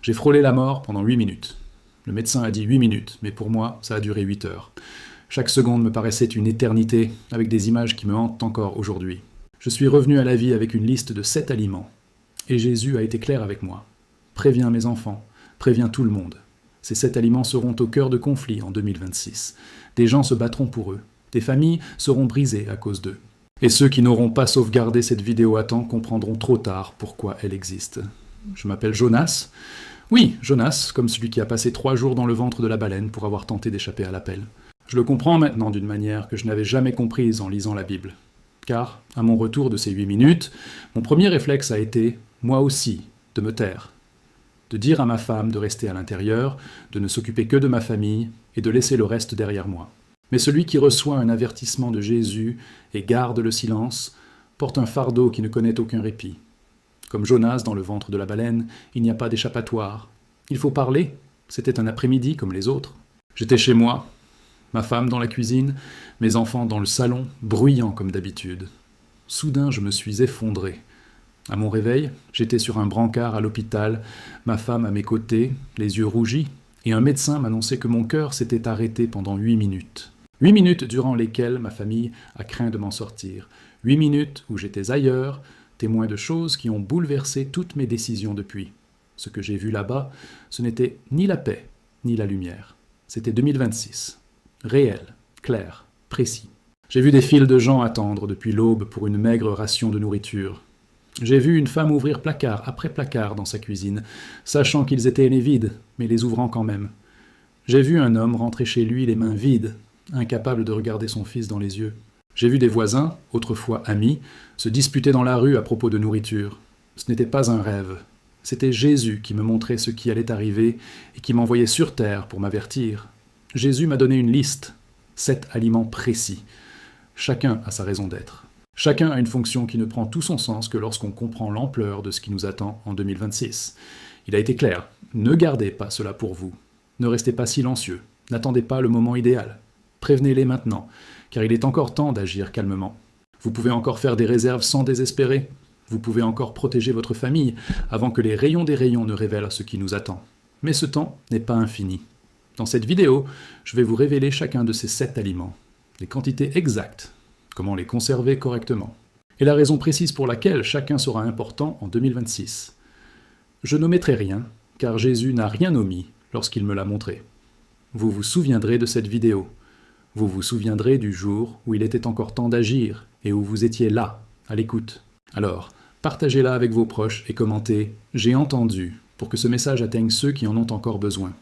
J'ai frôlé la mort pendant 8 minutes. Le médecin a dit 8 minutes, mais pour moi, ça a duré 8 heures. Chaque seconde me paraissait une éternité, avec des images qui me hantent encore aujourd'hui. Je suis revenu à la vie avec une liste de 7 aliments. Et Jésus a été clair avec moi. Préviens mes enfants, préviens tout le monde. Ces 7 aliments seront au cœur de conflits en 2026. Des gens se battront pour eux. Des familles seront brisées à cause d'eux. Et ceux qui n'auront pas sauvegardé cette vidéo à temps comprendront trop tard pourquoi elle existe. Je m'appelle Jonas. Oui, Jonas, comme celui qui a passé 3 jours dans le ventre de la baleine pour avoir tenté d'échapper à l'appel. Je le comprends maintenant d'une manière que je n'avais jamais comprise en lisant la Bible. Car, à mon retour de ces 8 minutes, mon premier réflexe a été, moi aussi, de me taire. De dire à ma femme de rester à l'intérieur, de ne s'occuper que de ma famille et de laisser le reste derrière moi. Mais celui qui reçoit un avertissement de Jésus et garde le silence, porte un fardeau qui ne connaît aucun répit. Comme Jonas dans le ventre de la baleine, il n'y a pas d'échappatoire. Il faut parler, c'était un après-midi comme les autres. J'étais chez moi, ma femme dans la cuisine, mes enfants dans le salon, bruyants comme d'habitude. Soudain, je me suis effondré. À mon réveil, j'étais sur un brancard à l'hôpital, ma femme à mes côtés, les yeux rougis, et un médecin m'annonçait que mon cœur s'était arrêté pendant 8 minutes. 8 minutes durant lesquelles ma famille a craint de m'en sortir. 8 minutes où j'étais ailleurs, témoin de choses qui ont bouleversé toutes mes décisions depuis. Ce que j'ai vu là-bas, ce n'était ni la paix, ni la lumière. C'était 2026. Réel, clair, précis. J'ai vu des files de gens attendre depuis l'aube pour une maigre ration de nourriture. J'ai vu une femme ouvrir placard après placard dans sa cuisine, sachant qu'ils étaient les vides, mais les ouvrant quand même. J'ai vu un homme rentrer chez lui les mains vides, incapable de regarder son fils dans les yeux. J'ai vu des voisins, autrefois amis, se disputer dans la rue à propos de nourriture. Ce n'était pas un rêve. C'était Jésus qui me montrait ce qui allait arriver et qui m'envoyait sur terre pour m'avertir. Jésus m'a donné une liste, 7 aliments précis. Chacun a sa raison d'être. Chacun a une fonction qui ne prend tout son sens que lorsqu'on comprend l'ampleur de ce qui nous attend en 2026. Il a été clair, ne gardez pas cela pour vous. Ne restez pas silencieux, n'attendez pas le moment idéal. Prévenez-les maintenant, car il est encore temps d'agir calmement. Vous pouvez encore faire des réserves sans désespérer. Vous pouvez encore protéger votre famille avant que les rayons des rayons ne révèlent ce qui nous attend. Mais ce temps n'est pas infini. Dans cette vidéo, je vais vous révéler chacun de ces 7 aliments, les quantités exactes, comment les conserver correctement, et la raison précise pour laquelle chacun sera important en 2026. Je n'omettrai rien, car Jésus n'a rien omis lorsqu'il me l'a montré. Vous vous souviendrez de cette vidéo. Vous vous souviendrez du jour où il était encore temps d'agir et où vous étiez là, à l'écoute. Alors, partagez-la avec vos proches et commentez « J'ai entendu » pour que ce message atteigne ceux qui en ont encore besoin.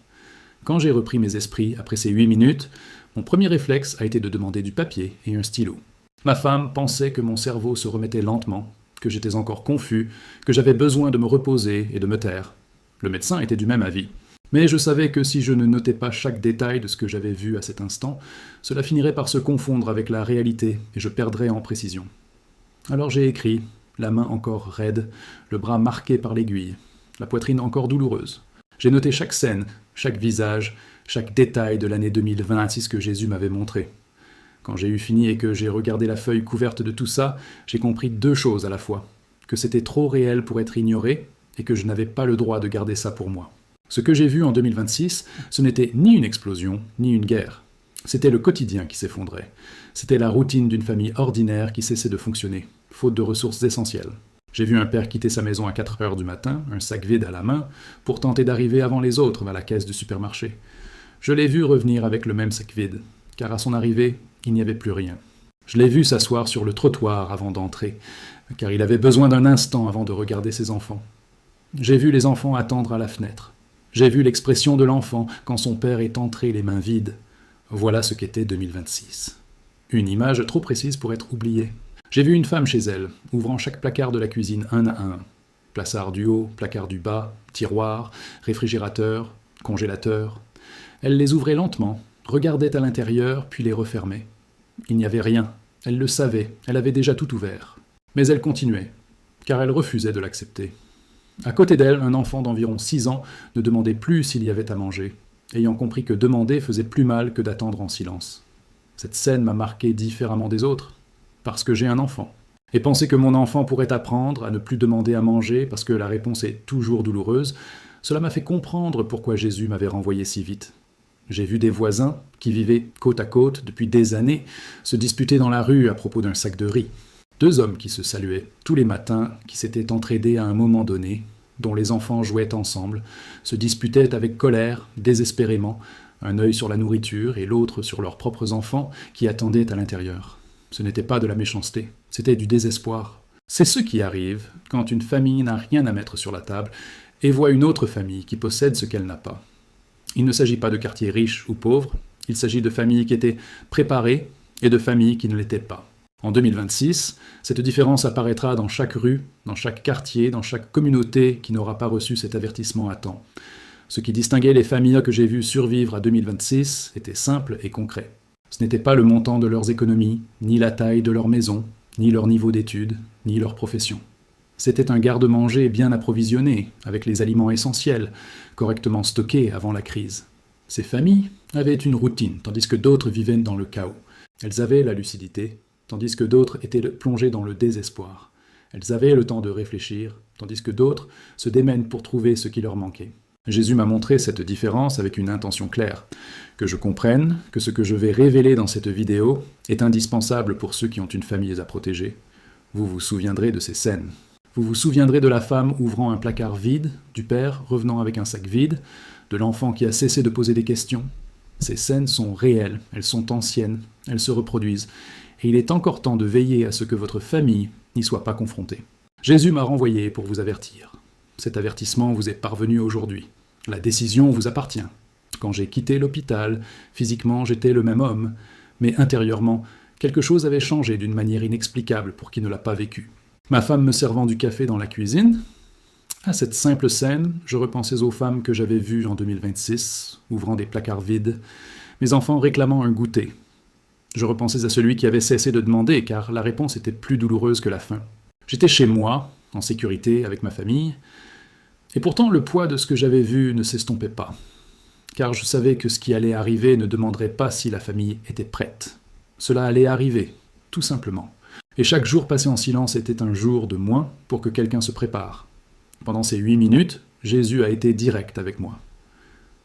Quand j'ai repris mes esprits après ces 8 minutes, mon premier réflexe a été de demander du papier et un stylo. Ma femme pensait que mon cerveau se remettait lentement, que j'étais encore confus, que j'avais besoin de me reposer et de me taire. Le médecin était du même avis. Mais je savais que si je ne notais pas chaque détail de ce que j'avais vu à cet instant, cela finirait par se confondre avec la réalité et je perdrais en précision. Alors j'ai écrit, la main encore raide, le bras marqué par l'aiguille, la poitrine encore douloureuse. J'ai noté chaque scène, chaque visage, chaque détail de l'année 2026 que Jésus m'avait montré. Quand j'ai eu fini et que j'ai regardé la feuille couverte de tout ça, j'ai compris 2 choses à la fois. Que c'était trop réel pour être ignoré et que je n'avais pas le droit de garder ça pour moi. Ce que j'ai vu en 2026, ce n'était ni une explosion, ni une guerre. C'était le quotidien qui s'effondrait. C'était la routine d'une famille ordinaire qui cessait de fonctionner, faute de ressources essentielles. J'ai vu un père quitter sa maison à 4 heures du matin, un sac vide à la main, pour tenter d'arriver avant les autres à la caisse du supermarché. Je l'ai vu revenir avec le même sac vide, car à son arrivée, il n'y avait plus rien. Je l'ai vu s'asseoir sur le trottoir avant d'entrer, car il avait besoin d'un instant avant de regarder ses enfants. J'ai vu les enfants attendre à la fenêtre. J'ai vu l'expression de l'enfant quand son père est entré les mains vides. Voilà ce qu'était 2026. Une image trop précise pour être oubliée. J'ai vu une femme chez elle, ouvrant chaque placard de la cuisine un à un. Plaçard du haut, placard du bas, tiroir, réfrigérateur, congélateur. Elle les ouvrait lentement, regardait à l'intérieur, puis les refermait. Il n'y avait rien. Elle le savait, elle avait déjà tout ouvert. Mais elle continuait, car elle refusait de l'accepter. À côté d'elle, un enfant d'environ 6 ans ne demandait plus s'il y avait à manger, ayant compris que demander faisait plus mal que d'attendre en silence. Cette scène m'a marqué différemment des autres, parce que j'ai un enfant. Et penser que mon enfant pourrait apprendre à ne plus demander à manger parce que la réponse est toujours douloureuse, Cela m'a fait comprendre pourquoi Jésus m'avait renvoyé si vite. J'ai vu des voisins, qui vivaient côte à côte depuis des années, se disputer dans la rue à propos d'un sac de riz. Deux hommes qui se saluaient tous les matins, qui s'étaient entraidés à un moment donné, dont les enfants jouaient ensemble, se disputaient avec colère, désespérément, un œil sur la nourriture et l'autre sur leurs propres enfants qui attendaient à l'intérieur. Ce n'était pas de la méchanceté, c'était du désespoir. C'est ce qui arrive quand une famille n'a rien à mettre sur la table et voit une autre famille qui possède ce qu'elle n'a pas. Il ne s'agit pas de quartiers riches ou pauvres, il s'agit de familles qui étaient préparées et de familles qui ne l'étaient pas. En 2026, cette différence apparaîtra dans chaque rue, dans chaque quartier, dans chaque communauté qui n'aura pas reçu cet avertissement à temps. Ce qui distinguait les familles que j'ai vues survivre à 2026 était simple et concret. Ce n'était pas le montant de leurs économies, ni la taille de leur maison, ni leur niveau d'études, ni leur profession. C'était un garde-manger bien approvisionné, avec les aliments essentiels, correctement stockés avant la crise. Ces familles avaient une routine, tandis que d'autres vivaient dans le chaos. Elles avaient la lucidité, tandis que d'autres étaient plongées dans le désespoir. Elles avaient le temps de réfléchir, tandis que d'autres se démènent pour trouver ce qui leur manquait. Jésus m'a montré cette différence avec une intention claire, que je comprenne que ce que je vais révéler dans cette vidéo est indispensable pour ceux qui ont une famille à protéger. Vous vous souviendrez de ces scènes. Vous vous souviendrez de la femme ouvrant un placard vide, du père revenant avec un sac vide, de l'enfant qui a cessé de poser des questions. Ces scènes sont réelles, elles sont anciennes, elles se reproduisent, et il est encore temps de veiller à ce que votre famille n'y soit pas confrontée. Jésus m'a renvoyé pour vous avertir. Cet avertissement vous est parvenu aujourd'hui. La décision vous appartient. Quand j'ai quitté l'hôpital, physiquement j'étais le même homme, mais intérieurement, quelque chose avait changé d'une manière inexplicable pour qui ne l'a pas vécu. Ma femme me servant du café dans la cuisine, à cette simple scène, je repensais aux femmes que j'avais vues en 2026, ouvrant des placards vides, mes enfants réclamant un goûter. Je repensais à celui qui avait cessé de demander, car la réponse était plus douloureuse que la faim. J'étais chez moi, en sécurité, avec ma famille, et pourtant le poids de ce que j'avais vu ne s'estompait pas, car je savais que ce qui allait arriver ne demanderait pas si la famille était prête. Cela allait arriver, tout simplement. Et chaque jour passé en silence était un jour de moins pour que quelqu'un se prépare. Pendant ces 8 minutes, Jésus a été direct avec moi.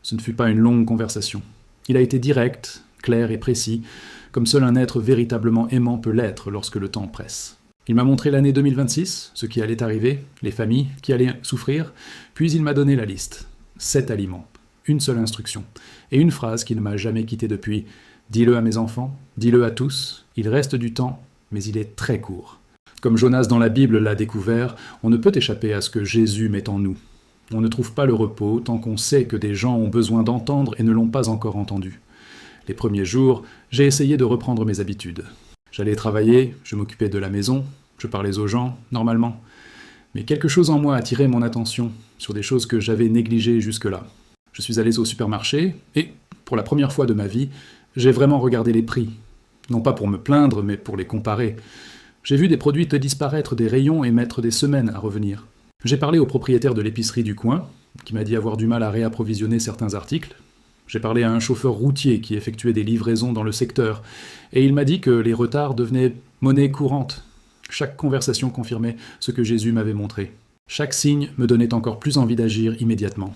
Ce ne fut pas une longue conversation. Il a été direct, clair et précis, comme seul un être véritablement aimant peut l'être lorsque le temps presse. Il m'a montré l'année 2026, ce qui allait arriver, les familles qui allaient souffrir, puis il m'a donné la liste. 7 aliments, une seule instruction, et une phrase qui ne m'a jamais quitté depuis. Dis-le à mes enfants, dis-le à tous, il reste du temps, mais il est très court. Comme Jonas dans la Bible l'a découvert, on ne peut échapper à ce que Jésus met en nous. On ne trouve pas le repos tant qu'on sait que des gens ont besoin d'entendre et ne l'ont pas encore entendu. Les premiers jours, j'ai essayé de reprendre mes habitudes. J'allais travailler, je m'occupais de la maison, je parlais aux gens, normalement. Mais quelque chose en moi attirait mon attention sur des choses que j'avais négligées jusque-là. Je suis allé au supermarché et, pour la première fois de ma vie, j'ai vraiment regardé les prix. Non pas pour me plaindre, mais pour les comparer. J'ai vu des produits disparaître des rayons et mettre des semaines à revenir. J'ai parlé au propriétaire de l'épicerie du coin, qui m'a dit avoir du mal à réapprovisionner certains articles. J'ai parlé à un chauffeur routier qui effectuait des livraisons dans le secteur, et il m'a dit que les retards devenaient monnaie courante. Chaque conversation confirmait ce que Jésus m'avait montré. Chaque signe me donnait encore plus envie d'agir immédiatement.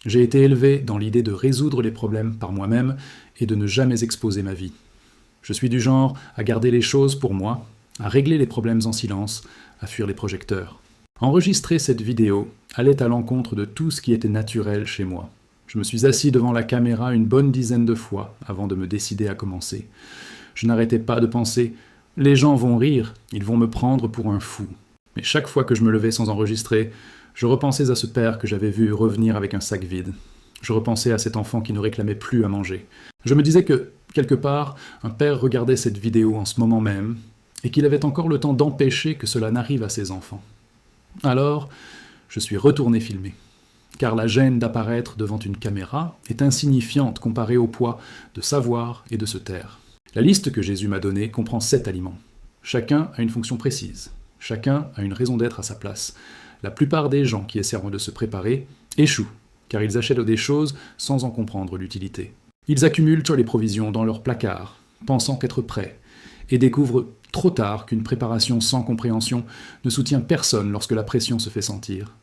J'ai été élevé dans l'idée de résoudre les problèmes par moi-même et de ne jamais exposer ma vie. Je suis du genre à garder les choses pour moi, à régler les problèmes en silence, à fuir les projecteurs. Enregistrer cette vidéo allait à l'encontre de tout ce qui était naturel chez moi. Je me suis assis devant la caméra une bonne dizaine de fois avant de me décider à commencer. Je n'arrêtais pas de penser « Les gens vont rire, ils vont me prendre pour un fou ». Mais chaque fois que je me levais sans enregistrer, je repensais à ce père que j'avais vu revenir avec un sac vide. Je repensais à cet enfant qui ne réclamait plus à manger. Je me disais que, quelque part, un père regardait cette vidéo en ce moment même, et qu'il avait encore le temps d'empêcher que cela n'arrive à ses enfants. Alors, je suis retourné filmer. Car la gêne d'apparaître devant une caméra est insignifiante comparée au poids de savoir et de se taire. La liste que Jésus m'a donnée comprend 7 aliments. Chacun a une fonction précise. Chacun a une raison d'être à sa place. La plupart des gens qui essaieront de se préparer échouent, car ils achètent des choses sans en comprendre l'utilité. Ils accumulent les provisions dans leur placard, pensant qu'être prêts, et découvrent trop tard qu'une préparation sans compréhension ne soutient personne lorsque la pression se fait sentir.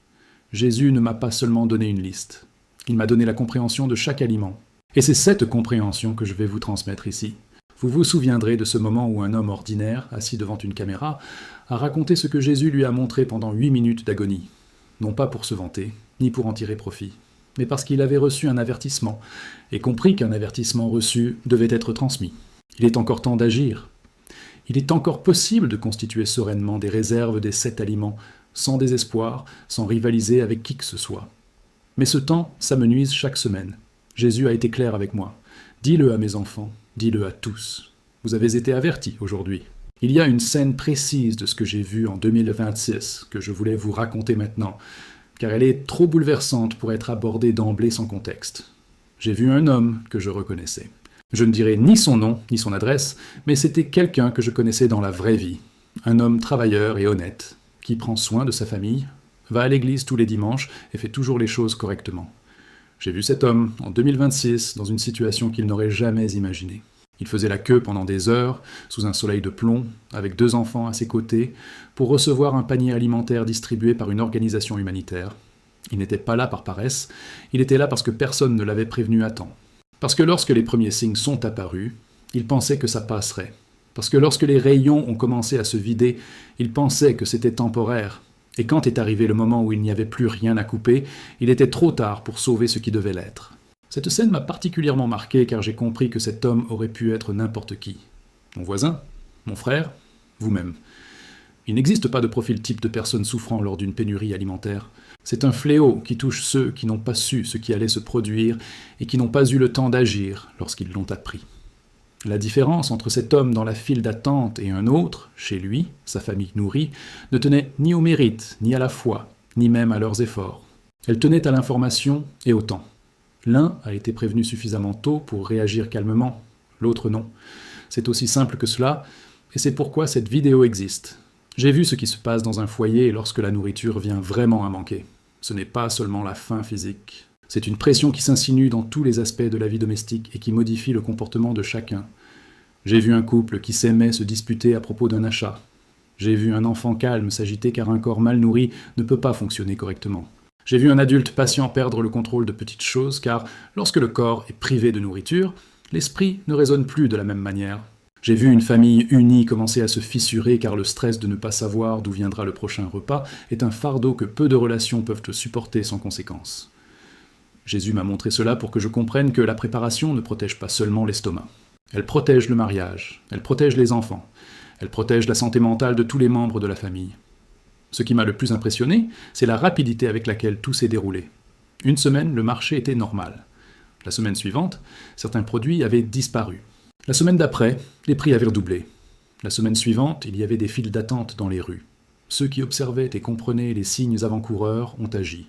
Jésus ne m'a pas seulement donné une liste. Il m'a donné la compréhension de chaque aliment. Et c'est cette compréhension que je vais vous transmettre ici. Vous vous souviendrez de ce moment où un homme ordinaire, assis devant une caméra, a raconté ce que Jésus lui a montré pendant 8 minutes d'agonie. Non pas pour se vanter, ni pour en tirer profit, mais parce qu'il avait reçu un avertissement, et compris qu'un avertissement reçu devait être transmis. Il est encore temps d'agir. Il est encore possible de constituer sereinement des réserves des 7 aliments, sans désespoir, sans rivaliser avec qui que ce soit. Mais ce temps s'amenuise chaque semaine. Jésus a été clair avec moi. Dis-le à mes enfants, dis-le à tous. Vous avez été avertis aujourd'hui. Il y a une scène précise de ce que j'ai vu en 2026 que je voulais vous raconter maintenant, car elle est trop bouleversante pour être abordée d'emblée sans contexte. J'ai vu un homme que je reconnaissais. Je ne dirai ni son nom, ni son adresse, mais c'était quelqu'un que je connaissais dans la vraie vie. Un homme travailleur et honnête, qui prend soin de sa famille, va à l'église tous les dimanches et fait toujours les choses correctement. J'ai vu cet homme, en 2026, dans une situation qu'il n'aurait jamais imaginée. Il faisait la queue pendant des heures, sous un soleil de plomb, avec 2 enfants à ses côtés, pour recevoir un panier alimentaire distribué par une organisation humanitaire. Il n'était pas là par paresse, il était là parce que personne ne l'avait prévenu à temps. Parce que lorsque les premiers signes sont apparus, il pensait que ça passerait. Parce que lorsque les rayons ont commencé à se vider, il pensait que c'était temporaire. Et quand est arrivé le moment où il n'y avait plus rien à couper, il était trop tard pour sauver ce qui devait l'être. Cette scène m'a particulièrement marqué car j'ai compris que cet homme aurait pu être n'importe qui. Mon voisin, mon frère, vous-même. Il n'existe pas de profil type de personne souffrant lors d'une pénurie alimentaire. C'est un fléau qui touche ceux qui n'ont pas su ce qui allait se produire et qui n'ont pas eu le temps d'agir lorsqu'ils l'ont appris. La différence entre cet homme dans la file d'attente et un autre, chez lui, sa famille nourrie, ne tenait ni au mérite, ni à la foi, ni même à leurs efforts. Elle tenait à l'information et au temps. L'un a été prévenu suffisamment tôt pour réagir calmement, l'autre non. C'est aussi simple que cela, et c'est pourquoi cette vidéo existe. J'ai vu ce qui se passe dans un foyer lorsque la nourriture vient vraiment à manquer. Ce n'est pas seulement la faim physique. C'est une pression qui s'insinue dans tous les aspects de la vie domestique et qui modifie le comportement de chacun. J'ai vu un couple qui s'aimait se disputer à propos d'un achat. J'ai vu un enfant calme s'agiter car un corps mal nourri ne peut pas fonctionner correctement. J'ai vu un adulte patient perdre le contrôle de petites choses car lorsque le corps est privé de nourriture, l'esprit ne raisonne plus de la même manière. J'ai vu une famille unie commencer à se fissurer car le stress de ne pas savoir d'où viendra le prochain repas est un fardeau que peu de relations peuvent supporter sans conséquence. Jésus m'a montré cela pour que je comprenne que la préparation ne protège pas seulement l'estomac. Elle protège le mariage, elle protège les enfants, elle protège la santé mentale de tous les membres de la famille. Ce qui m'a le plus impressionné, c'est la rapidité avec laquelle tout s'est déroulé. Une semaine, le marché était normal. La semaine suivante, certains produits avaient disparu. La semaine d'après, les prix avaient redoublé. La semaine suivante, il y avait des files d'attente dans les rues. Ceux qui observaient et comprenaient les signes avant-coureurs ont agi.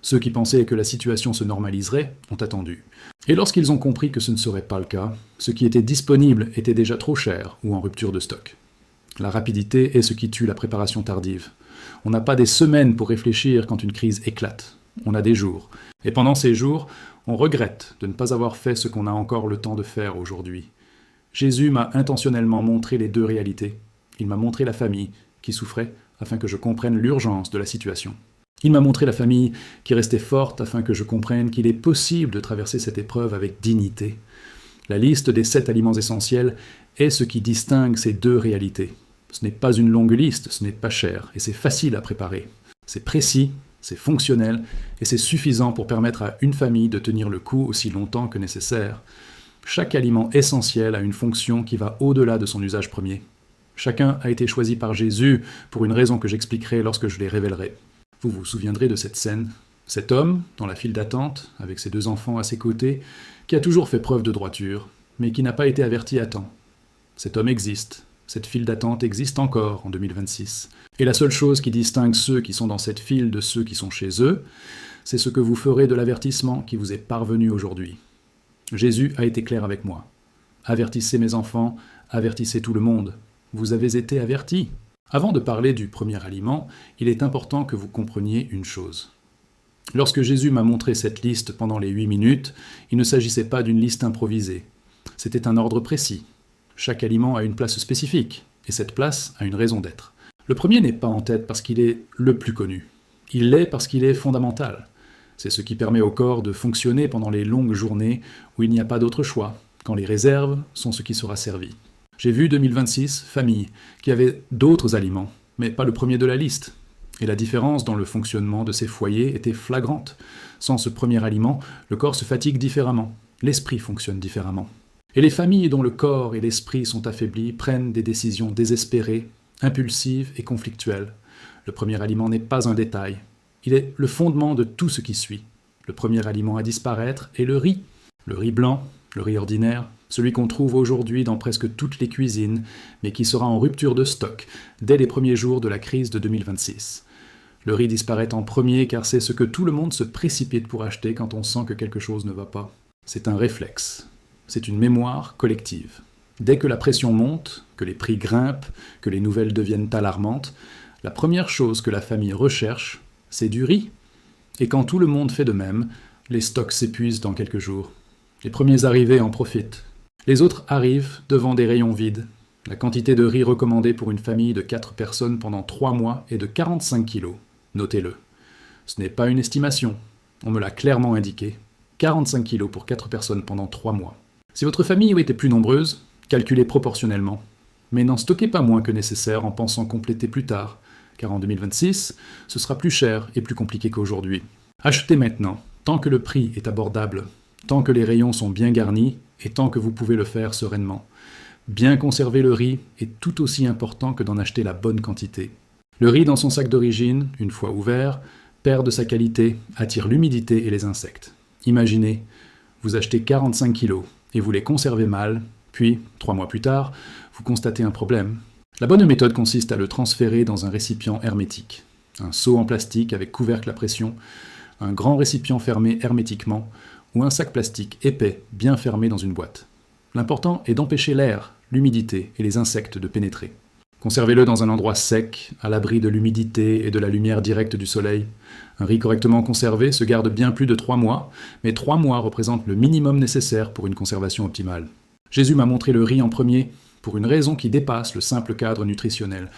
Ceux qui pensaient que la situation se normaliserait ont attendu. Et lorsqu'ils ont compris que ce ne serait pas le cas, ce qui était disponible était déjà trop cher ou en rupture de stock. La rapidité est ce qui tue la préparation tardive. On n'a pas des semaines pour réfléchir quand une crise éclate. On a des jours. Et pendant ces jours, on regrette de ne pas avoir fait ce qu'on a encore le temps de faire aujourd'hui. Jésus m'a intentionnellement montré les 2 réalités. Il m'a montré la famille qui souffrait afin que je comprenne l'urgence de la situation. Il m'a montré la famille qui restait forte afin que je comprenne qu'il est possible de traverser cette épreuve avec dignité. La liste des 7 aliments essentiels est ce qui distingue ces 2 réalités. Ce n'est pas une longue liste, ce n'est pas cher, et c'est facile à préparer. C'est précis, c'est fonctionnel, et c'est suffisant pour permettre à une famille de tenir le coup aussi longtemps que nécessaire. Chaque aliment essentiel a une fonction qui va au-delà de son usage premier. Chacun a été choisi par Jésus pour une raison que j'expliquerai lorsque je les révélerai. Vous vous souviendrez de cette scène, cet homme, dans la file d'attente, avec ses 2 enfants à ses côtés, qui a toujours fait preuve de droiture, mais qui n'a pas été averti à temps. Cet homme existe, cette file d'attente existe encore en 2026. Et la seule chose qui distingue ceux qui sont dans cette file de ceux qui sont chez eux, c'est ce que vous ferez de l'avertissement qui vous est parvenu aujourd'hui. Jésus a été clair avec moi. Avertissez mes enfants, avertissez tout le monde. Vous avez été avertis. Avant de parler du premier aliment, il est important que vous compreniez une chose. Lorsque Jésus m'a montré cette liste pendant les 8 minutes, il ne s'agissait pas d'une liste improvisée. C'était un ordre précis. Chaque aliment a une place spécifique, et cette place a une raison d'être. Le premier n'est pas en tête parce qu'il est le plus connu. Il l'est parce qu'il est fondamental. C'est ce qui permet au corps de fonctionner pendant les longues journées où il n'y a pas d'autre choix, quand les réserves sont ce qui sera servi. J'ai vu 2026 familles qui avaient d'autres aliments, mais pas le premier de la liste. Et la différence dans le fonctionnement de ces foyers était flagrante. Sans ce premier aliment, le corps se fatigue différemment, l'esprit fonctionne différemment. Et les familles dont le corps et l'esprit sont affaiblis prennent des décisions désespérées, impulsives et conflictuelles. Le premier aliment n'est pas un détail. Il est le fondement de tout ce qui suit. Le premier aliment à disparaître est le riz. Le riz blanc, le riz ordinaire, celui qu'on trouve aujourd'hui dans presque toutes les cuisines, mais qui sera en rupture de stock dès les premiers jours de la crise de 2026. Le riz disparaît en premier car c'est ce que tout le monde se précipite pour acheter quand on sent que quelque chose ne va pas. C'est un réflexe. C'est une mémoire collective. Dès que la pression monte, que les prix grimpent, que les nouvelles deviennent alarmantes, la première chose que la famille recherche, c'est du riz. Et quand tout le monde fait de même, les stocks s'épuisent dans quelques jours. Les premiers arrivés en profitent. Les autres arrivent devant des rayons vides. La quantité de riz recommandée pour une famille de 4 personnes pendant 3 mois est de 45 kilos. Notez-le. Ce n'est pas une estimation. On me l'a clairement indiqué. 45 kilos pour 4 personnes pendant 3 mois. Si votre famille était plus nombreuse, calculez proportionnellement. Mais n'en stockez pas moins que nécessaire en pensant compléter plus tard, car en 2026, ce sera plus cher et plus compliqué qu'aujourd'hui. Achetez maintenant, tant que le prix est abordable, tant que les rayons sont bien garnis et tant que vous pouvez le faire sereinement. Bien conserver le riz est tout aussi important que d'en acheter la bonne quantité. Le riz dans son sac d'origine, une fois ouvert, perd de sa qualité, attire l'humidité et les insectes. Imaginez, vous achetez 45 kilos et vous les conservez mal, puis, 3 mois plus tard, vous constatez un problème. La bonne méthode consiste à le transférer dans un récipient hermétique. Un seau en plastique avec couvercle à pression, un grand récipient fermé hermétiquement, ou un sac plastique épais, bien fermé dans une boîte. L'important est d'empêcher l'air, l'humidité et les insectes de pénétrer. Conservez-le dans un endroit sec, à l'abri de l'humidité et de la lumière directe du soleil. Un riz correctement conservé se garde bien plus de 3 mois, mais 3 mois représentent le minimum nécessaire pour une conservation optimale. Jésus m'a montré le riz en premier, pour une raison qui dépasse le simple cadre nutritionnel.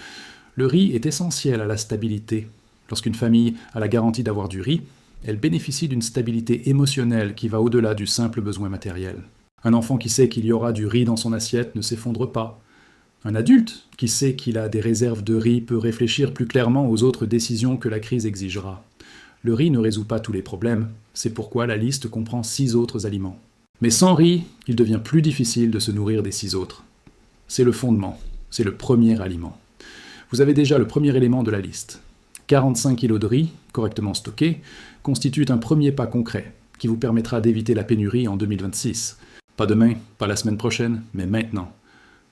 Le riz est essentiel à la stabilité. Lorsqu'une famille a la garantie d'avoir du riz, elle bénéficie d'une stabilité émotionnelle qui va au-delà du simple besoin matériel. Un enfant qui sait qu'il y aura du riz dans son assiette ne s'effondre pas. Un adulte qui sait qu'il a des réserves de riz peut réfléchir plus clairement aux autres décisions que la crise exigera. Le riz ne résout pas tous les problèmes, c'est pourquoi la liste comprend 6 autres aliments. Mais sans riz, il devient plus difficile de se nourrir des 6 autres. C'est le fondement, c'est le premier aliment. Vous avez déjà le premier élément de la liste. 45 kg de riz, correctement stocké, constituent un premier pas concret qui vous permettra d'éviter la pénurie en 2026. Pas demain, pas la semaine prochaine, mais maintenant.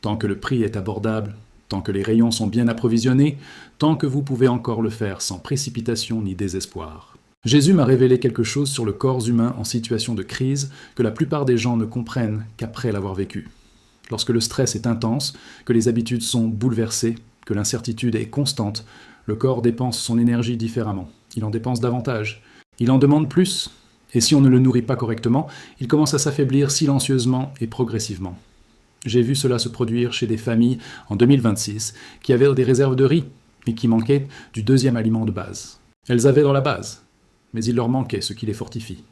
Tant que le prix est abordable, tant que les rayons sont bien approvisionnés, tant que vous pouvez encore le faire sans précipitation ni désespoir. Jésus m'a révélé quelque chose sur le corps humain en situation de crise que la plupart des gens ne comprennent qu'après l'avoir vécu. Lorsque le stress est intense, que les habitudes sont bouleversées, que l'incertitude est constante, le corps dépense son énergie différemment. Il en dépense davantage. Il en demande plus. Et si on ne le nourrit pas correctement, il commence à s'affaiblir silencieusement et progressivement. J'ai vu cela se produire chez des familles en 2026 qui avaient des réserves de riz, mais qui manquaient du deuxième aliment de base. Elles avaient dans la base, mais il leur manquait ce qui les fortifie.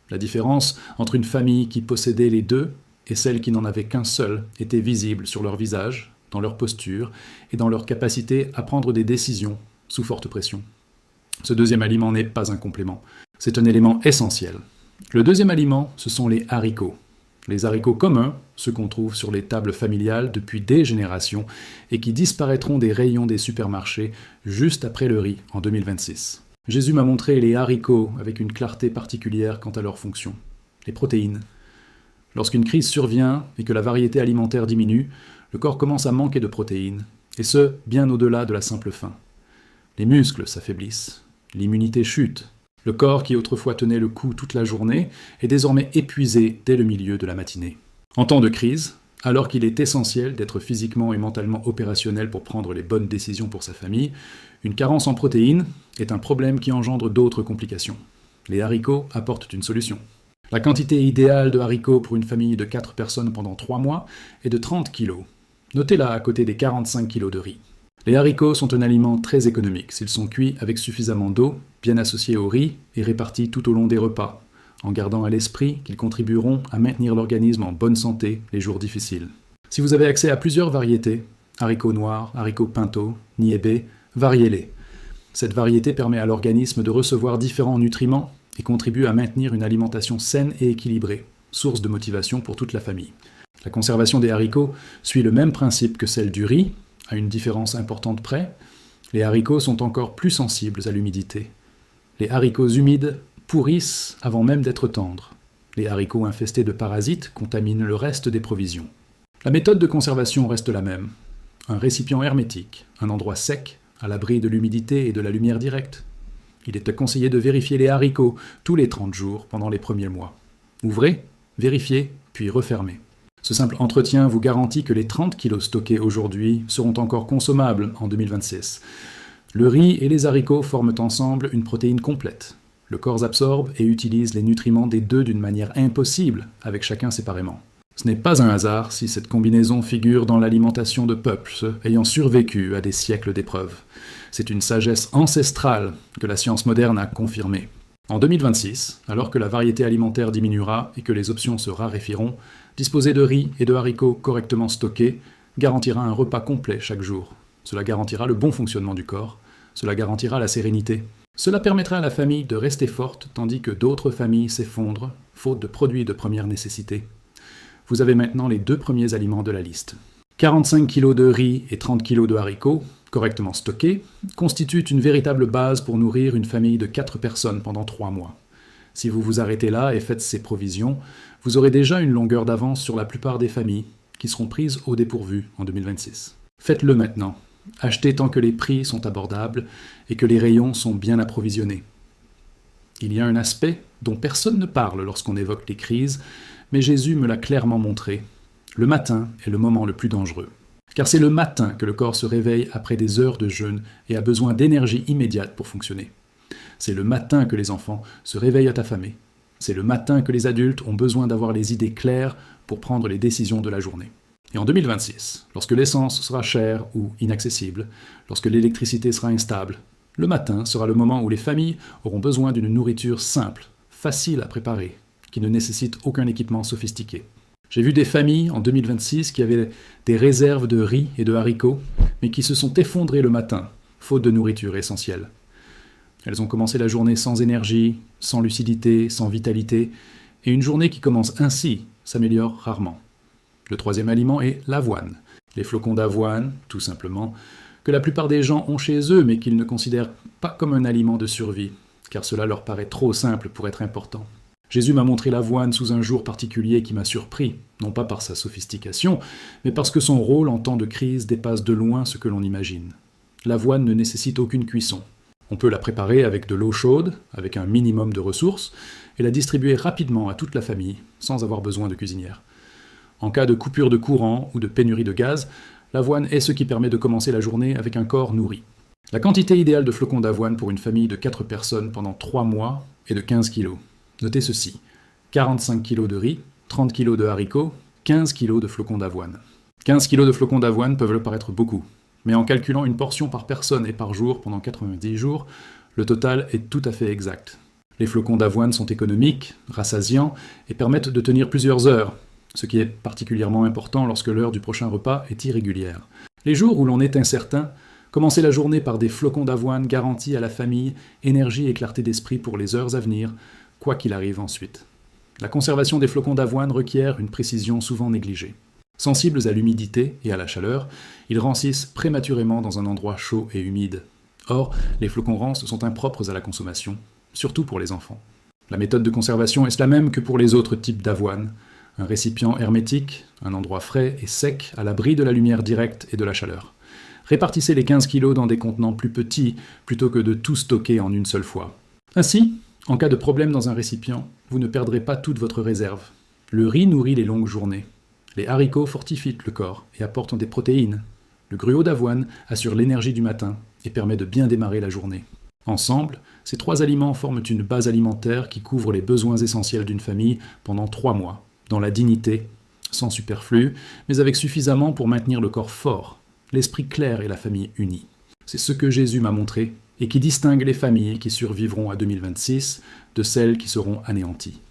La différence entre une famille qui possédait les deux et celle qui n'en avait qu'un seul était visible sur leur visage, dans leur posture et dans leur capacité à prendre des décisions sous forte pression. Ce deuxième aliment n'est pas un complément, c'est un élément essentiel. Le deuxième aliment, ce sont les haricots. Les haricots communs, ceux qu'on trouve sur les tables familiales depuis des générations et qui disparaîtront des rayons des supermarchés juste après le riz en 2026. Jésus m'a montré les haricots avec une clarté particulière quant à leur fonction. Les protéines. Lorsqu'une crise survient et que la variété alimentaire diminue, le corps commence à manquer de protéines, et ce, bien au-delà de la simple faim. Les muscles s'affaiblissent, l'immunité chute. Le corps qui autrefois tenait le coup toute la journée est désormais épuisé dès le milieu de la matinée. En temps de crise, alors qu'il est essentiel d'être physiquement et mentalement opérationnel pour prendre les bonnes décisions pour sa famille, une carence en protéines est un problème qui engendre d'autres complications. Les haricots apportent une solution. La quantité idéale de haricots pour une famille de 4 personnes pendant 3 mois est de 30 kg. Notez-la à côté des 45 kg de riz. Les haricots sont un aliment très économique s'ils sont cuits avec suffisamment d'eau, bien associés au riz et répartis tout au long des repas, en gardant à l'esprit qu'ils contribueront à maintenir l'organisme en bonne santé les jours difficiles. Si vous avez accès à plusieurs variétés, haricots noirs, haricots pinto, niébé, variez-les. Cette variété permet à l'organisme de recevoir différents nutriments et contribue à maintenir une alimentation saine et équilibrée, source de motivation pour toute la famille. La conservation des haricots suit le même principe que celle du riz, à une différence importante près. Les haricots sont encore plus sensibles à l'humidité. Les haricots humides pourrissent avant même d'être tendres. Les haricots infestés de parasites contaminent le reste des provisions. La méthode de conservation reste la même. Un récipient hermétique, un endroit sec, à l'abri de l'humidité et de la lumière directe. Il est conseillé de vérifier les haricots tous les 30 jours pendant les premiers mois. Ouvrez, vérifiez, puis refermez. Ce simple entretien vous garantit que les 30 kg stockés aujourd'hui seront encore consommables en 2026. Le riz et les haricots forment ensemble une protéine complète. Le corps absorbe et utilise les nutriments des deux d'une manière impossible, avec chacun séparément. Ce n'est pas un hasard si cette combinaison figure dans l'alimentation de peuples ayant survécu à des siècles d'épreuves. C'est une sagesse ancestrale que la science moderne a confirmée. En 2026, alors que la variété alimentaire diminuera et que les options se raréfieront, disposer de riz et de haricots correctement stockés garantira un repas complet chaque jour. Cela garantira le bon fonctionnement du corps, cela garantira la sérénité. Cela permettra à la famille de rester forte tandis que d'autres familles s'effondrent, faute de produits de première nécessité. Vous avez maintenant les 2 premiers aliments de la liste. 45 kg de riz et 30 kg de haricots, correctement stockés, constituent une véritable base pour nourrir une famille de 4 personnes pendant 3 mois. Si vous vous arrêtez là et faites ces provisions, vous aurez déjà une longueur d'avance sur la plupart des familles qui seront prises au dépourvu en 2026. Faites-le maintenant. Achetez tant que les prix sont abordables et que les rayons sont bien approvisionnés. Il y a un aspect dont personne ne parle lorsqu'on évoque les crises, mais Jésus me l'a clairement montré. Le matin est le moment le plus dangereux. Car c'est le matin que le corps se réveille après des heures de jeûne et a besoin d'énergie immédiate pour fonctionner. C'est le matin que les enfants se réveillent affamés. C'est le matin que les adultes ont besoin d'avoir les idées claires pour prendre les décisions de la journée. Et en 2026, lorsque l'essence sera chère ou inaccessible, lorsque l'électricité sera instable, le matin sera le moment où les familles auront besoin d'une nourriture simple, facile à préparer, qui ne nécessite aucun équipement sophistiqué. J'ai vu des familles en 2026 qui avaient des réserves de riz et de haricots, mais qui se sont effondrées le matin, faute de nourriture essentielle. Elles ont commencé la journée sans énergie, sans lucidité, sans vitalité, et une journée qui commence ainsi s'améliore rarement. Le 3e aliment est l'avoine, les flocons d'avoine, tout simplement, que la plupart des gens ont chez eux, mais qu'ils ne considèrent pas comme un aliment de survie, car cela leur paraît trop simple pour être important. Jésus m'a montré l'avoine sous un jour particulier qui m'a surpris, non pas par sa sophistication, mais parce que son rôle en temps de crise dépasse de loin ce que l'on imagine. L'avoine ne nécessite aucune cuisson. On peut la préparer avec de l'eau chaude, avec un minimum de ressources, et la distribuer rapidement à toute la famille, sans avoir besoin de cuisinière. En cas de coupure de courant ou de pénurie de gaz, l'avoine est ce qui permet de commencer la journée avec un corps nourri. La quantité idéale de flocons d'avoine pour une famille de 4 personnes pendant 3 mois est de 15 kg. Notez ceci, 45 kg de riz, 30 kg de haricots, 15 kg de flocons d'avoine. 15 kg de flocons d'avoine peuvent le paraître beaucoup, mais en calculant une portion par personne et par jour pendant 90 jours, le total est tout à fait exact. Les flocons d'avoine sont économiques, rassasiants et permettent de tenir plusieurs heures, ce qui est particulièrement important lorsque l'heure du prochain repas est irrégulière. Les jours où l'on est incertain, commencer la journée par des flocons d'avoine garantit à la famille énergie et clarté d'esprit pour les heures à venir, quoi qu'il arrive ensuite. La conservation des flocons d'avoine requiert une précision souvent négligée. Sensibles à l'humidité et à la chaleur, ils rancissent prématurément dans un endroit chaud et humide. Or, les flocons rances sont impropres à la consommation, surtout pour les enfants. La méthode de conservation est la même que pour les autres types d'avoine. Un récipient hermétique, un endroit frais et sec à l'abri de la lumière directe et de la chaleur. Répartissez les 15 kg dans des contenants plus petits plutôt que de tout stocker en une seule fois. Ainsi, en cas de problème dans un récipient, vous ne perdrez pas toute votre réserve. Le riz nourrit les longues journées. Les haricots fortifient le corps et apportent des protéines. Le gruau d'avoine assure l'énergie du matin et permet de bien démarrer la journée. Ensemble, ces 3 aliments forment une base alimentaire qui couvre les besoins essentiels d'une famille pendant 3 mois, dans la dignité, sans superflu, mais avec suffisamment pour maintenir le corps fort, l'esprit clair et la famille unie. C'est ce que Jésus m'a montré et qui distingue les familles qui survivront à 2026 de celles qui seront anéanties.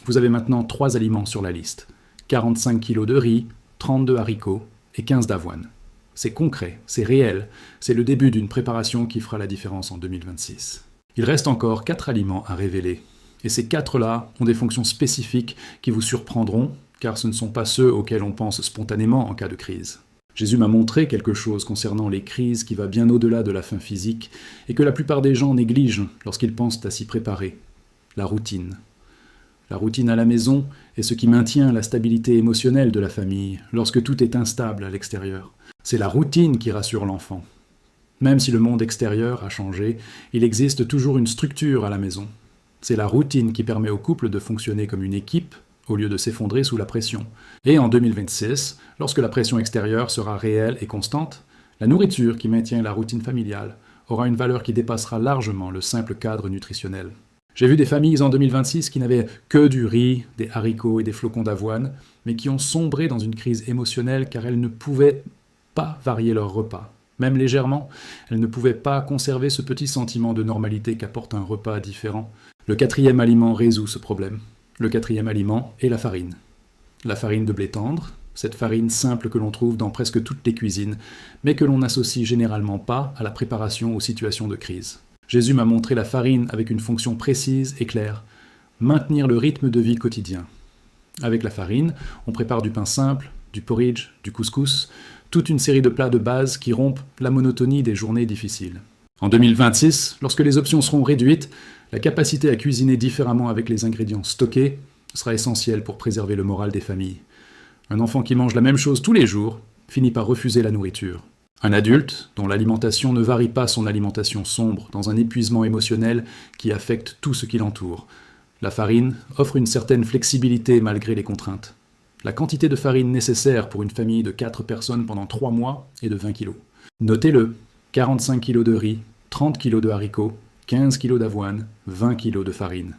Vous avez maintenant 3 aliments sur la liste. 45 kg de riz, 30 de haricots et 15 d'avoine. C'est concret, c'est réel, c'est le début d'une préparation qui fera la différence en 2026. Il reste encore 4 aliments à révéler. Et ces 4-là ont des fonctions spécifiques qui vous surprendront, car ce ne sont pas ceux auxquels on pense spontanément en cas de crise. Jésus m'a montré quelque chose concernant les crises qui va bien au-delà de la faim physique et que la plupart des gens négligent lorsqu'ils pensent à s'y préparer. La routine. La routine à la maison est ce qui maintient la stabilité émotionnelle de la famille lorsque tout est instable à l'extérieur. C'est la routine qui rassure l'enfant. Même si le monde extérieur a changé, il existe toujours une structure à la maison. C'est la routine qui permet au couple de fonctionner comme une équipe au lieu de s'effondrer sous la pression. Et en 2026, lorsque la pression extérieure sera réelle et constante, la nourriture qui maintient la routine familiale aura une valeur qui dépassera largement le simple cadre nutritionnel. J'ai vu des familles en 2026 qui n'avaient que du riz, des haricots et des flocons d'avoine, mais qui ont sombré dans une crise émotionnelle car elles ne pouvaient pas varier leur repas. Même légèrement, elles ne pouvaient pas conserver ce petit sentiment de normalité qu'apporte un repas différent. Le 4e aliment résout ce problème. Le 4e aliment est la farine. La farine de blé tendre, cette farine simple que l'on trouve dans presque toutes les cuisines, mais que l'on n'associe généralement pas à la préparation aux situations de crise. Jésus m'a montré la farine avec une fonction précise et claire, maintenir le rythme de vie quotidien. Avec la farine, on prépare du pain simple, du porridge, du couscous, toute une série de plats de base qui rompent la monotonie des journées difficiles. En 2026, lorsque les options seront réduites, la capacité à cuisiner différemment avec les ingrédients stockés sera essentielle pour préserver le moral des familles. Un enfant qui mange la même chose tous les jours finit par refuser la nourriture. Un adulte, dont l'alimentation ne varie pas son alimentation sombre, dans un épuisement émotionnel qui affecte tout ce qui l'entoure. La farine offre une certaine flexibilité malgré les contraintes. La quantité de farine nécessaire pour une famille de 4 personnes pendant 3 mois est de 20 kg. Notez-le, 45 kg de riz, 30 kg de haricots, 15 kg d'avoine, 20 kg de farine.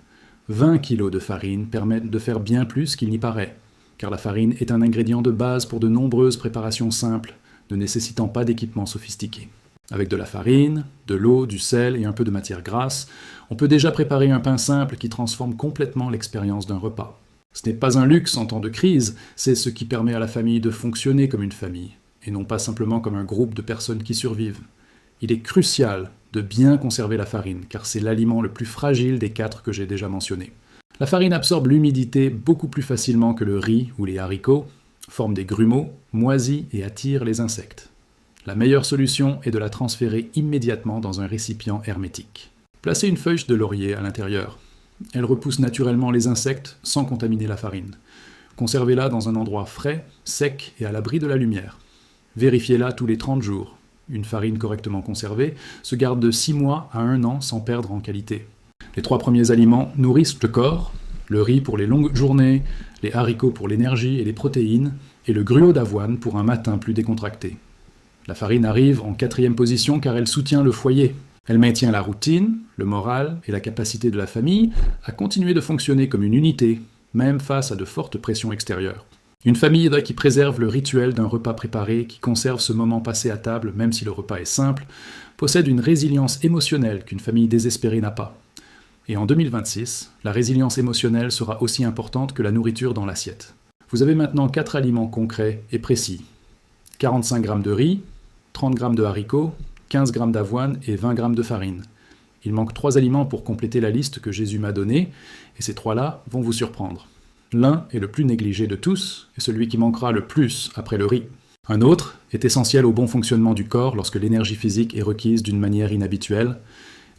20 kg de farine permettent de faire bien plus qu'il n'y paraît, car la farine est un ingrédient de base pour de nombreuses préparations simples, ne nécessitant pas d'équipements sophistiqués. Avec de la farine, de l'eau, du sel et un peu de matière grasse, on peut déjà préparer un pain simple qui transforme complètement l'expérience d'un repas. Ce n'est pas un luxe en temps de crise, c'est ce qui permet à la famille de fonctionner comme une famille, et non pas simplement comme un groupe de personnes qui survivent. Il est crucial de bien conserver la farine, car c'est l'aliment le plus fragile des 4 que j'ai déjà mentionnés. La farine absorbe l'humidité beaucoup plus facilement que le riz ou les haricots, forme des grumeaux, moisit et attire les insectes. La meilleure solution est de la transférer immédiatement dans un récipient hermétique. Placez une feuille de laurier à l'intérieur. Elle repousse naturellement les insectes sans contaminer la farine. Conservez-la dans un endroit frais, sec et à l'abri de la lumière. Vérifiez-la tous les 30 jours. Une farine correctement conservée se garde de 6 mois à 1 an sans perdre en qualité. Les 3 premiers aliments nourrissent le corps, le riz pour les longues journées, les haricots pour l'énergie et les protéines, et le gruau d'avoine pour un matin plus décontracté. La farine arrive en 4e position car elle soutient le foyer. Elle maintient la routine, le moral et la capacité de la famille à continuer de fonctionner comme une unité, même face à de fortes pressions extérieures. Une famille qui préserve le rituel d'un repas préparé, qui conserve ce moment passé à table même si le repas est simple, possède une résilience émotionnelle qu'une famille désespérée n'a pas. Et en 2026, la résilience émotionnelle sera aussi importante que la nourriture dans l'assiette. Vous avez maintenant 4 aliments concrets et précis. 45 g de riz, 30 g de haricots, 15 g d'avoine et 20 g de farine. Il manque 3 aliments pour compléter la liste que Jésus m'a donnée, et ces 3-là vont vous surprendre. L'un est le plus négligé de tous, et celui qui manquera le plus après le riz. Un autre est essentiel au bon fonctionnement du corps lorsque l'énergie physique est requise d'une manière inhabituelle.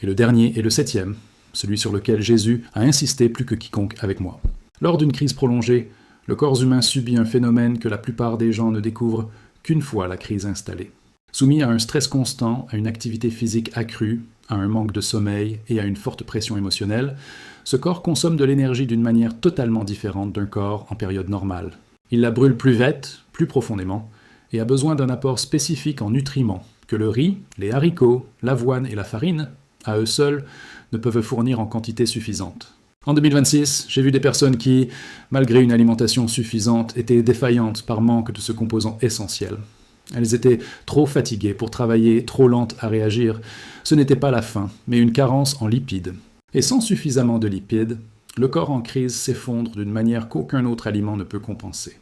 Et le dernier est le 7e, celui sur lequel Jésus a insisté plus que quiconque avec moi. Lors d'une crise prolongée, le corps humain subit un phénomène que la plupart des gens ne découvrent qu'une fois la crise installée. Soumis à un stress constant, à une activité physique accrue, à un manque de sommeil et à une forte pression émotionnelle, ce corps consomme de l'énergie d'une manière totalement différente d'un corps en période normale. Il la brûle plus vite, plus profondément, et a besoin d'un apport spécifique en nutriments que le riz, les haricots, l'avoine et la farine, à eux seuls, ne peuvent fournir en quantité suffisante. En 2026, j'ai vu des personnes qui, malgré une alimentation suffisante, étaient défaillantes par manque de ce composant essentiel. Elles étaient trop fatiguées pour travailler, trop lentes à réagir. Ce n'était pas la faim, mais une carence en lipides. Et sans suffisamment de lipides, le corps en crise s'effondre d'une manière qu'aucun autre aliment ne peut compenser.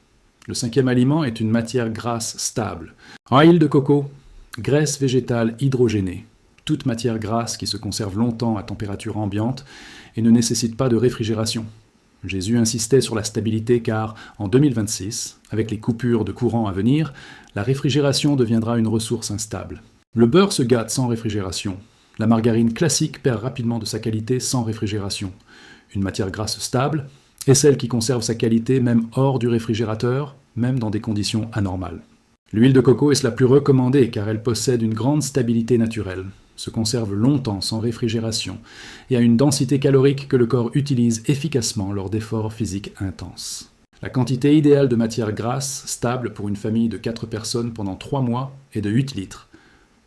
Le cinquième aliment est une matière grasse stable. En huile de coco, graisse végétale hydrogénée. Toute matière grasse qui se conserve longtemps à température ambiante et ne nécessite pas de réfrigération. Jésus insistait sur la stabilité car, en 2026, avec les coupures de courant à venir, la réfrigération deviendra une ressource instable. Le beurre se gâte sans réfrigération. La margarine classique perd rapidement de sa qualité sans réfrigération. Une matière grasse stable est celle qui conserve sa qualité même hors du réfrigérateur, même dans des conditions anormales. L'huile de coco est la plus recommandée car elle possède une grande stabilité naturelle, se conserve longtemps sans réfrigération et a une densité calorique que le corps utilise efficacement lors d'efforts physiques intenses. La quantité idéale de matière grasse stable pour une famille de 4 personnes pendant 3 mois est de 8 litres.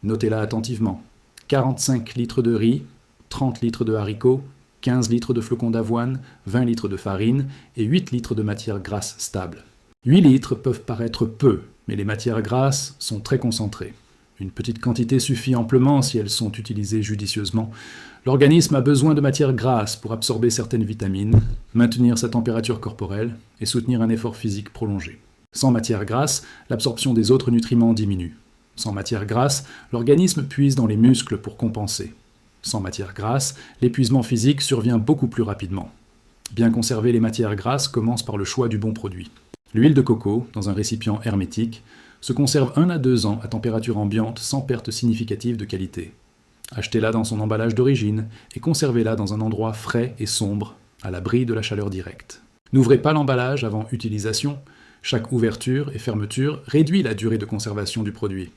Notez-la attentivement. 45 litres de riz, 30 litres de haricots, 15 litres de flocons d'avoine, 20 litres de farine et 8 litres de matière grasse stable. 8 litres peuvent paraître peu, mais les matières grasses sont très concentrées. Une petite quantité suffit amplement si elles sont utilisées judicieusement. L'organisme a besoin de matières grasses pour absorber certaines vitamines, maintenir sa température corporelle et soutenir un effort physique prolongé. Sans matière grasse, l'absorption des autres nutriments diminue. Sans matière grasse, l'organisme puise dans les muscles pour compenser. Sans matière grasse, l'épuisement physique survient beaucoup plus rapidement. Bien conserver les matières grasses commence par le choix du bon produit. L'huile de coco, dans un récipient hermétique, se conserve 1 à 2 ans à température ambiante sans perte significative de qualité. Achetez-la dans son emballage d'origine et conservez-la dans un endroit frais et sombre, à l'abri de la chaleur directe. N'ouvrez pas l'emballage avant utilisation. Chaque ouverture et fermeture réduit la durée de conservation du produit.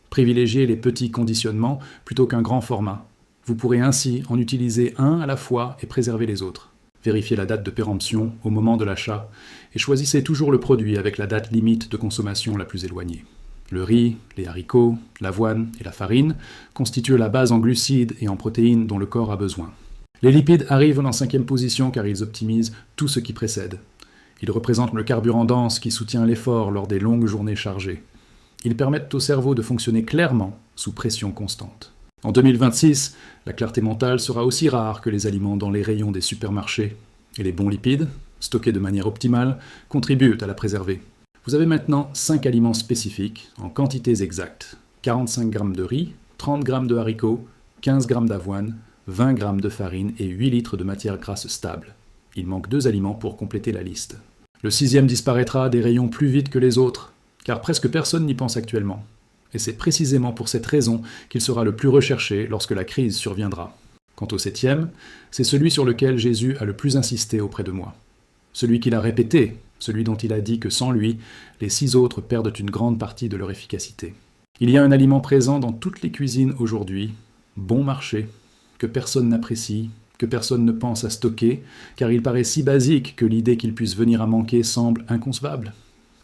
Privilégiez les petits conditionnements plutôt qu'un grand format. Vous pourrez ainsi en utiliser un à la fois et préserver les autres. Vérifiez la date de péremption au moment de l'achat et choisissez toujours le produit avec la date limite de consommation la plus éloignée. Le riz, les haricots, l'avoine et la farine constituent la base en glucides et en protéines dont le corps a besoin. Les lipides arrivent en 5e position car ils optimisent tout ce qui précède. Ils représentent le carburant dense qui soutient l'effort lors des longues journées chargées. Ils permettent au cerveau de fonctionner clairement sous pression constante. En 2026, la clarté mentale sera aussi rare que les aliments dans les rayons des supermarchés. Et les bons lipides, stockés de manière optimale, contribuent à la préserver. Vous avez maintenant 5 aliments spécifiques, en quantités exactes. 45 g de riz, 30 g de haricots, 15 g d'avoine, 20 g de farine et 8 litres de matière grasse stable. Il manque 2 aliments pour compléter la liste. Le 6e disparaîtra des rayons plus vite que les autres, car presque personne n'y pense actuellement. Et c'est précisément pour cette raison qu'il sera le plus recherché lorsque la crise surviendra. Quant au 7e, c'est celui sur lequel Jésus a le plus insisté auprès de moi. Celui qu'il a répété, celui dont il a dit que sans lui, les 6 autres perdent une grande partie de leur efficacité. Il y a un aliment présent dans toutes les cuisines aujourd'hui, bon marché, que personne n'apprécie, que personne ne pense à stocker, car il paraît si basique que l'idée qu'il puisse venir à manquer semble inconcevable.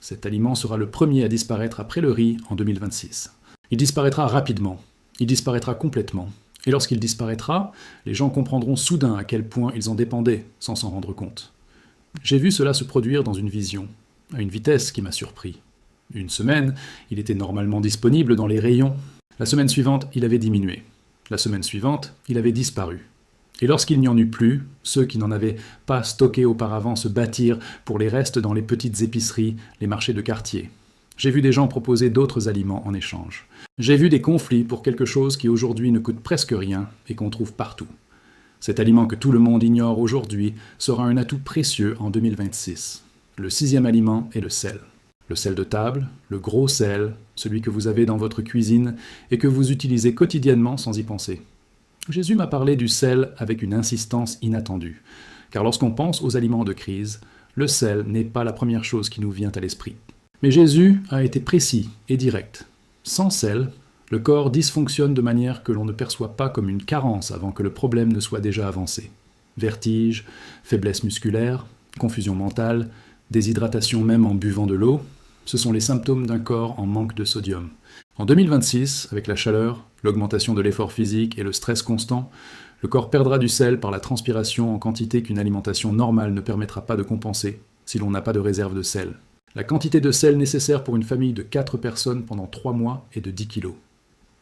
Cet aliment sera le premier à disparaître après le riz en 2026. Il disparaîtra rapidement, il disparaîtra complètement. Et lorsqu'il disparaîtra, les gens comprendront soudain à quel point ils en dépendaient sans s'en rendre compte. J'ai vu cela se produire dans une vision, à une vitesse qui m'a surpris. Une semaine, il était normalement disponible dans les rayons. La semaine suivante, il avait diminué. La semaine suivante, il avait disparu. Et lorsqu'il n'y en eut plus, ceux qui n'en avaient pas stocké auparavant se battirent pour les restes dans les petites épiceries, les marchés de quartier. J'ai vu des gens proposer d'autres aliments en échange. J'ai vu des conflits pour quelque chose qui aujourd'hui ne coûte presque rien et qu'on trouve partout. Cet aliment que tout le monde ignore aujourd'hui sera un atout précieux en 2026. Le 6e aliment est le sel. Le sel de table, le gros sel, celui que vous avez dans votre cuisine et que vous utilisez quotidiennement sans y penser. Jésus m'a parlé du sel avec une insistance inattendue, car lorsqu'on pense aux aliments de crise, le sel n'est pas la première chose qui nous vient à l'esprit. Mais Jésus a été précis et direct. Sans sel, le corps dysfonctionne de manière que l'on ne perçoit pas comme une carence avant que le problème ne soit déjà avancé. Vertige, faiblesse musculaire, confusion mentale, déshydratation même en buvant de l'eau, ce sont les symptômes d'un corps en manque de sodium. En 2026, avec la chaleur, l'augmentation de l'effort physique et le stress constant, le corps perdra du sel par la transpiration en quantité qu'une alimentation normale ne permettra pas de compenser si l'on n'a pas de réserve de sel. La quantité de sel nécessaire pour une famille de 4 personnes pendant 3 mois est de 10 kg.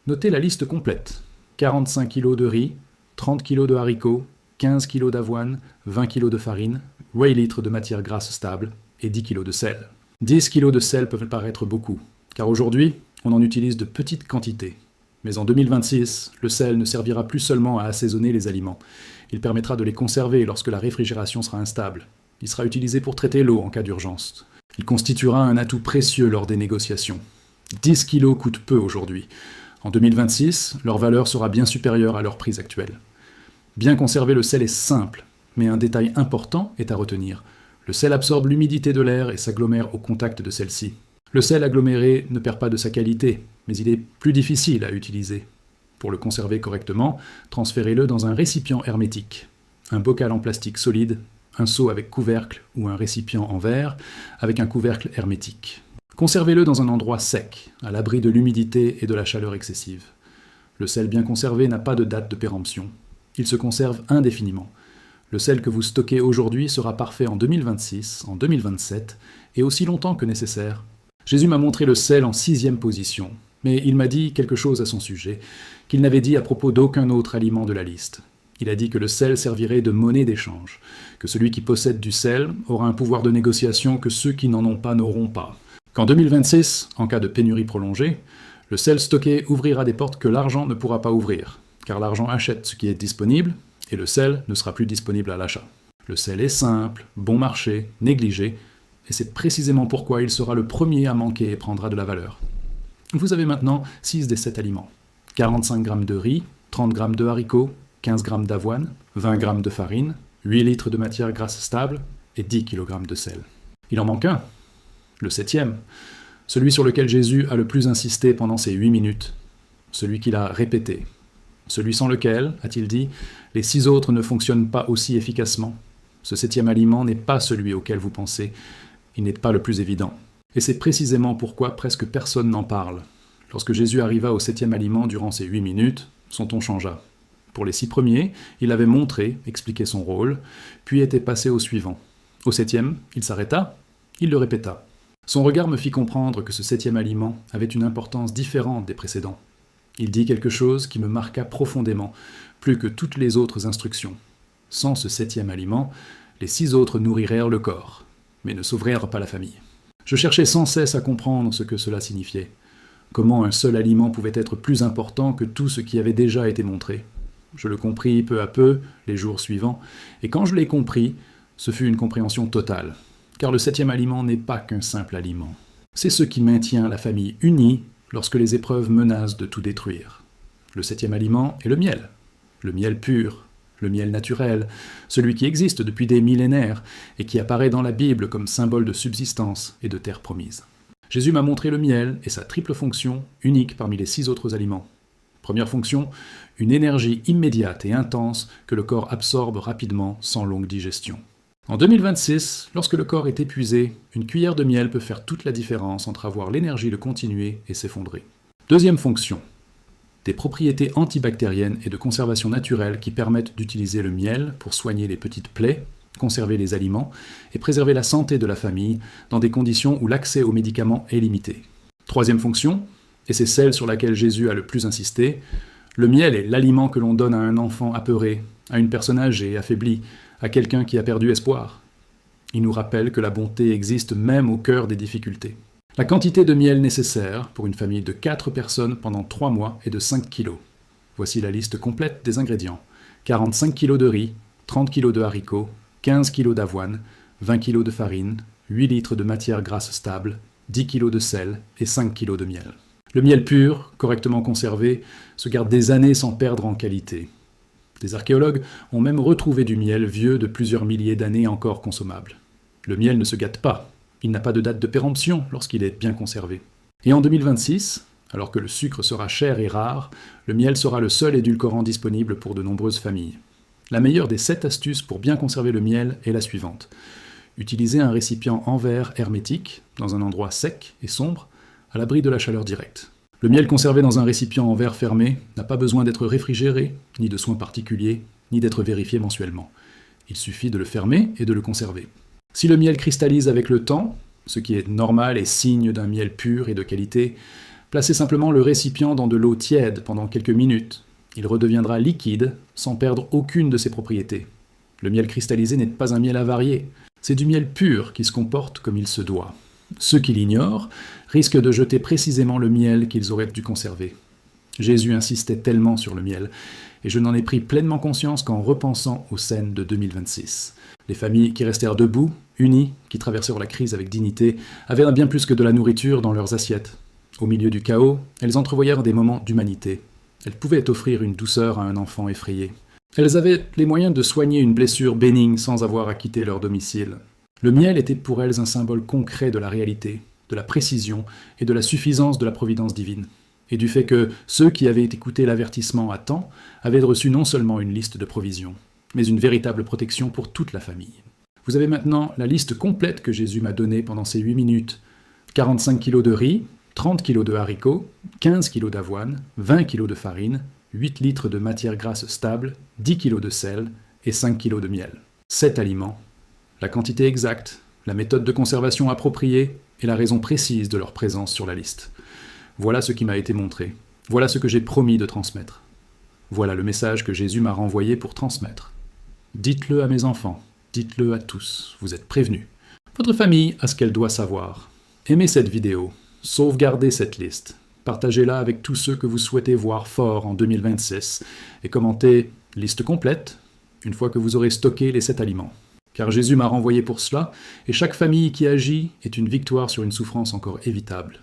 Notez la liste complète. 45 kg de riz, 30 kg de haricots, 15 kg d'avoine, 20 kg de farine, 8 litres de matière grasse stable et 10 kg de sel. 10 kg de sel peuvent paraître beaucoup, car aujourd'hui, on en utilise de petites quantités. Mais en 2026, le sel ne servira plus seulement à assaisonner les aliments. Il permettra de les conserver lorsque la réfrigération sera instable. Il sera utilisé pour traiter l'eau en cas d'urgence. Il constituera un atout précieux lors des négociations. 10 kilos coûtent peu aujourd'hui. En 2026, leur valeur sera bien supérieure à leur prix actuel. Bien conserver le sel est simple, mais un détail important est à retenir. Le sel absorbe l'humidité de l'air et s'agglomère au contact de celle-ci. Le sel aggloméré ne perd pas de sa qualité, mais il est plus difficile à utiliser. Pour le conserver correctement, transférez-le dans un récipient hermétique. Un bocal en plastique solide, un seau avec couvercle ou un récipient en verre avec un couvercle hermétique. Conservez-le dans un endroit sec, à l'abri de l'humidité et de la chaleur excessive. Le sel bien conservé n'a pas de date de péremption. Il se conserve indéfiniment. Le sel que vous stockez aujourd'hui sera parfait en 2026, en 2027 et aussi longtemps que nécessaire. Jésus m'a montré le sel en 6e position, mais il m'a dit quelque chose à son sujet, qu'il n'avait dit à propos d'aucun autre aliment de la liste. Il a dit que le sel servirait de monnaie d'échange, que celui qui possède du sel aura un pouvoir de négociation que ceux qui n'en ont pas n'auront pas. Qu'en 2026, en cas de pénurie prolongée, le sel stocké ouvrira des portes que l'argent ne pourra pas ouvrir, car l'argent achète ce qui est disponible, et le sel ne sera plus disponible à l'achat. Le sel est simple, bon marché, négligé, et c'est précisément pourquoi il sera le premier à manquer et prendra de la valeur. Vous avez maintenant 6 des 7 aliments. 45 g de riz, 30 g de haricots, 15 g d'avoine, 20 g de farine, 8 litres de matière grasse stable et 10 kg de sel. Il en manque un, le 7e, celui sur lequel Jésus a le plus insisté pendant ces 8 minutes, celui qu'il a répété, celui sans lequel, a-t-il dit, les 6 autres ne fonctionnent pas aussi efficacement. Ce 7e aliment n'est pas celui auquel vous pensez, il n'est pas le plus évident. Et c'est précisément pourquoi presque personne n'en parle. Lorsque Jésus arriva au 7e aliment durant ces 8 minutes, son ton changea. Pour les 6 premiers, il avait montré, expliqué son rôle, puis était passé au suivant. Au 7e, il s'arrêta, il le répéta. Son regard me fit comprendre que ce 7e aliment avait une importance différente des précédents. Il dit quelque chose qui me marqua profondément, plus que toutes les autres instructions. Sans ce 7e aliment, les 6 autres nourrirent le corps, mais ne sauvèrent pas la famille. Je cherchais sans cesse à comprendre ce que cela signifiait. Comment un seul aliment pouvait être plus important que tout ce qui avait déjà été montré. Je le compris peu à peu, les jours suivants, et quand je l'ai compris, ce fut une compréhension totale. Car le 7e aliment n'est pas qu'un simple aliment. C'est ce qui maintient la famille unie lorsque les épreuves menacent de tout détruire. Le 7e aliment est le miel pur, le miel naturel, celui qui existe depuis des millénaires et qui apparaît dans la Bible comme symbole de subsistance et de terre promise. Jésus m'a montré le miel et sa triple fonction, unique parmi les 6 autres aliments. Première fonction, une énergie immédiate et intense que le corps absorbe rapidement sans longue digestion. En 2026, lorsque le corps est épuisé, une cuillère de miel peut faire toute la différence entre avoir l'énergie de continuer et s'effondrer. Deuxième fonction, des propriétés antibactériennes et de conservation naturelle qui permettent d'utiliser le miel pour soigner les petites plaies, conserver les aliments et préserver la santé de la famille dans des conditions où l'accès aux médicaments est limité. Troisième fonction, et c'est celle sur laquelle Jésus a le plus insisté, le miel est l'aliment que l'on donne à un enfant apeuré, à une personne âgée, affaiblie, à quelqu'un qui a perdu espoir. Il nous rappelle que la bonté existe même au cœur des difficultés. La quantité de miel nécessaire pour une famille de 4 personnes pendant 3 mois est de 5 kg. Voici la liste complète des ingrédients. 45 kg de riz, 30 kg de haricots, 15 kg d'avoine, 20 kg de farine, 8 litres de matière grasse stable, 10 kg de sel et 5 kg de miel. Le miel pur, correctement conservé, se garde des années sans perdre en qualité. Des archéologues ont même retrouvé du miel vieux de plusieurs milliers d'années encore consommable. Le miel ne se gâte pas, il n'a pas de date de péremption lorsqu'il est bien conservé. Et en 2026, alors que le sucre sera cher et rare, le miel sera le seul édulcorant disponible pour de nombreuses familles. La meilleure des 7 astuces pour bien conserver le miel est la suivante. Utilisez un récipient en verre hermétique, dans un endroit sec et sombre, à l'abri de la chaleur directe. Le miel conservé dans un récipient en verre fermé n'a pas besoin d'être réfrigéré, ni de soins particuliers, ni d'être vérifié mensuellement. Il suffit de le fermer et de le conserver. Si le miel cristallise avec le temps, ce qui est normal et signe d'un miel pur et de qualité. Placez simplement le récipient dans de l'eau tiède pendant quelques minutes. Il redeviendra liquide sans perdre aucune de ses propriétés. Le miel cristallisé n'est pas un miel avarié, c'est du miel pur qui se comporte comme il se doit. Ceux qui l'ignorent risquent de jeter précisément le miel qu'ils auraient dû conserver. Jésus insistait tellement sur le miel, et je n'en ai pris pleinement conscience qu'en repensant aux scènes de 2026. Les familles qui restèrent debout, unies, qui traversèrent la crise avec dignité, avaient bien plus que de la nourriture dans leurs assiettes. Au milieu du chaos, elles entrevoyèrent des moments d'humanité. Elles pouvaient offrir une douceur à un enfant effrayé. Elles avaient les moyens de soigner une blessure bénigne sans avoir à quitter leur domicile. Le miel était pour elles un symbole concret de la réalité, de la précision et de la suffisance de la providence divine, et du fait que ceux qui avaient écouté l'avertissement à temps avaient reçu non seulement une liste de provisions, mais une véritable protection pour toute la famille. Vous avez maintenant la liste complète que Jésus m'a donnée pendant ces 8 minutes. 45 kilos de riz, 30 kilos de haricots, 15 kilos d'avoine, 20 kilos de farine, 8 litres de matière grasse stable, 10 kilos de sel et 5 kilos de miel. 7 aliments, la quantité exacte, la méthode de conservation appropriée et la raison précise de leur présence sur la liste. Voilà ce qui m'a été montré. Voilà ce que j'ai promis de transmettre. Voilà le message que Jésus m'a renvoyé pour transmettre. Dites-le à mes enfants, dites-le à tous, vous êtes prévenus. Votre famille a ce qu'elle doit savoir. Aimez cette vidéo, sauvegardez cette liste, partagez-la avec tous ceux que vous souhaitez voir forts en 2026 et commentez « liste complète » une fois que vous aurez stocké les 7 aliments. Car Jésus m'a renvoyé pour cela, et chaque famille qui agit est une victoire sur une souffrance encore évitable.